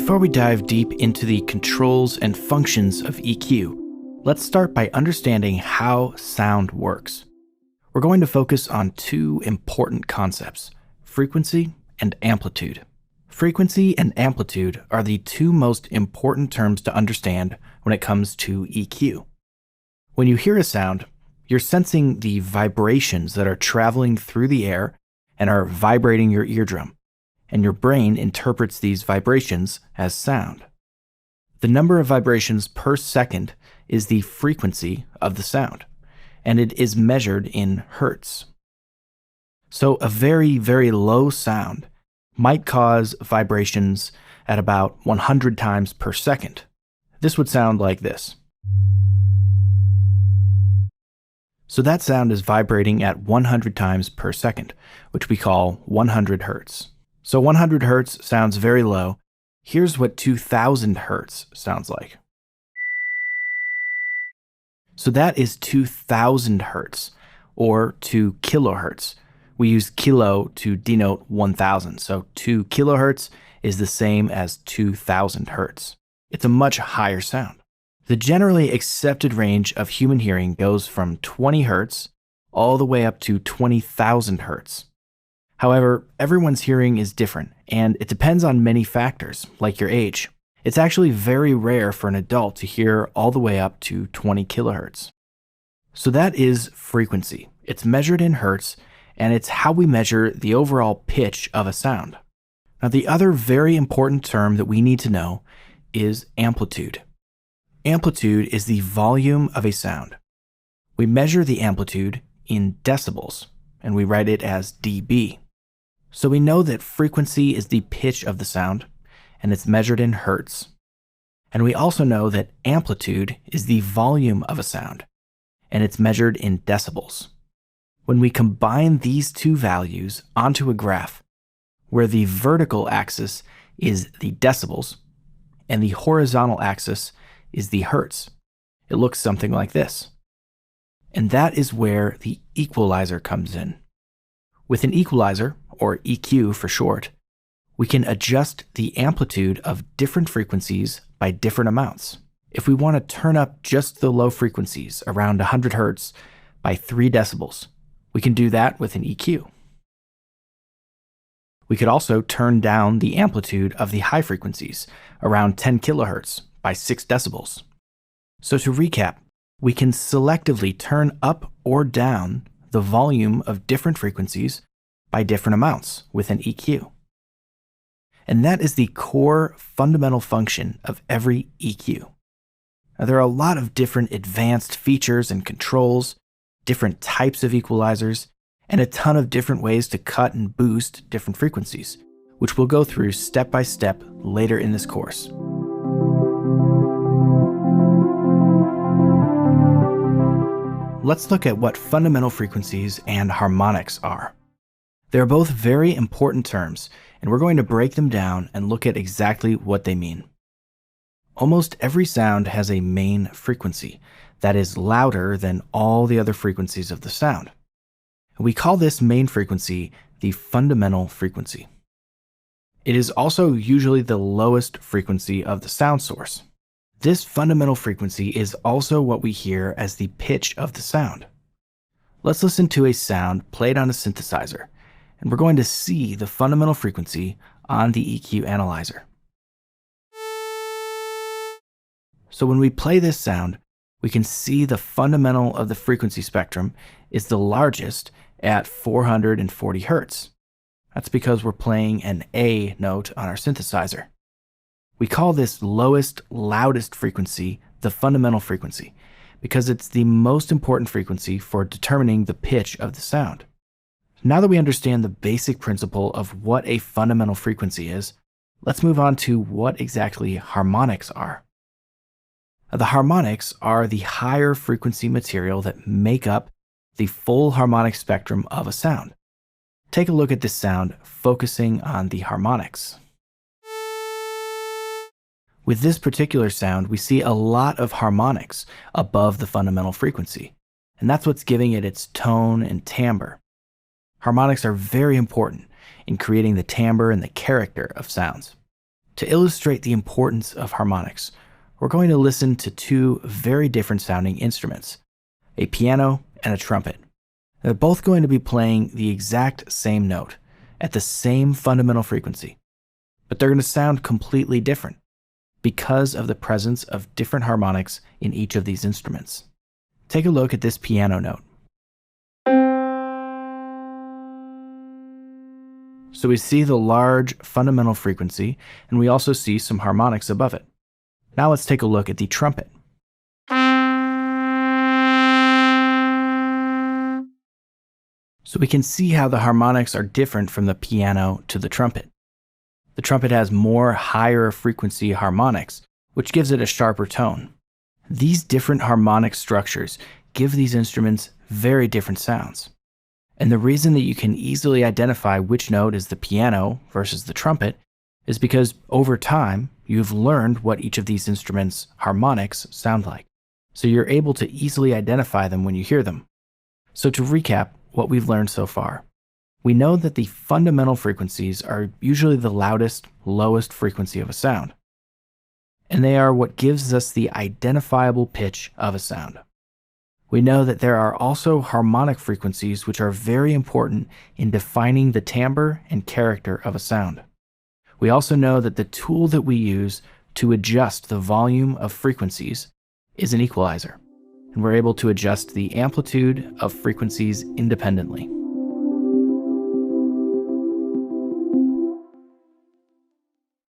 Before we dive deep into the controls and functions of EQ, let's start by understanding how sound works. We're going to focus on two important concepts: frequency and amplitude. Frequency and amplitude are the two most important terms to understand when it comes to EQ. When you hear a sound, you're sensing the vibrations that are traveling through the air and are vibrating your eardrum, and your brain interprets these vibrations as sound. The number of vibrations per second is the frequency of the sound, and it is measured in hertz. So a very, very low sound might cause vibrations at about 100 times per second. This would sound like this. So that sound is vibrating at 100 times per second, which we call 100 hertz. So 100 hertz sounds very low. Here's what 2000 hertz sounds like. So that is 2000 hertz, or 2 kilohertz. We use kilo to denote 1000, so 2 kilohertz is the same as 2000 hertz. It's a much higher sound. The generally accepted range of human hearing goes from 20 hertz all the way up to 20,000 hertz. However, everyone's hearing is different, and it depends on many factors, like your age. It's actually very rare for an adult to hear all the way up to 20 kilohertz. So that is frequency. It's measured in hertz, and it's how we measure the overall pitch of a sound. Now, the other very important term that we need to know is amplitude. Amplitude is the volume of a sound. We measure the amplitude in decibels, and we write it as dB. So we know that frequency is the pitch of the sound, and it's measured in hertz. And we also know that amplitude is the volume of a sound, and it's measured in decibels. When we combine these two values onto a graph, where the vertical axis is the decibels, and the horizontal axis is the hertz, it looks something like this. And that is where the equalizer comes in. With an equalizer, or EQ for short, we can adjust the amplitude of different frequencies by different amounts. If we want to turn up just the low frequencies, around 100 hertz, by 3 decibels, we can do that with an EQ. We could also turn down the amplitude of the high frequencies, around 10 kilohertz, by 6 decibels. So to recap, we can selectively turn up or down the volume of different frequencies by different amounts with an EQ. And that is the core fundamental function of every EQ. Now, there are a lot of different advanced features and controls, different types of equalizers, and a ton of different ways to cut and boost different frequencies, which we'll go through step by step later in this course. Let's look at what fundamental frequencies and harmonics are. They're both very important terms, and we're going to break them down and look at exactly what they mean. Almost every sound has a main frequency that is louder than all the other frequencies of the sound. We call this main frequency the fundamental frequency. It is also usually the lowest frequency of the sound source. This fundamental frequency is also what we hear as the pitch of the sound. Let's listen to a sound played on a synthesizer, and we're going to see the fundamental frequency on the EQ analyzer. So when we play this sound, we can see the fundamental of the frequency spectrum is the largest at 440 hertz. That's because we're playing an A note on our synthesizer. We call this lowest, loudest frequency the fundamental frequency because it's the most important frequency for determining the pitch of the sound. Now that we understand the basic principle of what a fundamental frequency is, let's move on to what exactly harmonics are. The harmonics are the higher frequency material that make up the full harmonic spectrum of a sound. Take a look at this sound focusing on the harmonics. With this particular sound, we see a lot of harmonics above the fundamental frequency, and that's what's giving it its tone and timbre. Harmonics are very important in creating the timbre and the character of sounds. To illustrate the importance of harmonics, we're going to listen to two very different sounding instruments, a piano and a trumpet. They're both going to be playing the exact same note at the same fundamental frequency, but they're going to sound completely different because of the presence of different harmonics in each of these instruments. Take a look at this piano note. So we see the large fundamental frequency, and we also see some harmonics above it. Now let's take a look at the trumpet. So we can see how the harmonics are different from the piano to the trumpet. The trumpet has more higher frequency harmonics, which gives it a sharper tone. These different harmonic structures give these instruments very different sounds. And the reason that you can easily identify which note is the piano versus the trumpet is because over time, you've learned what each of these instruments' harmonics sound like. So you're able to easily identify them when you hear them. So to recap what we've learned so far, we know that the fundamental frequencies are usually the loudest, lowest frequency of a sound. And they are what gives us the identifiable pitch of a sound. We know that there are also harmonic frequencies which are very important in defining the timbre and character of a sound. We also know that the tool that we use to adjust the volume of frequencies is an equalizer, and we're able to adjust the amplitude of frequencies independently.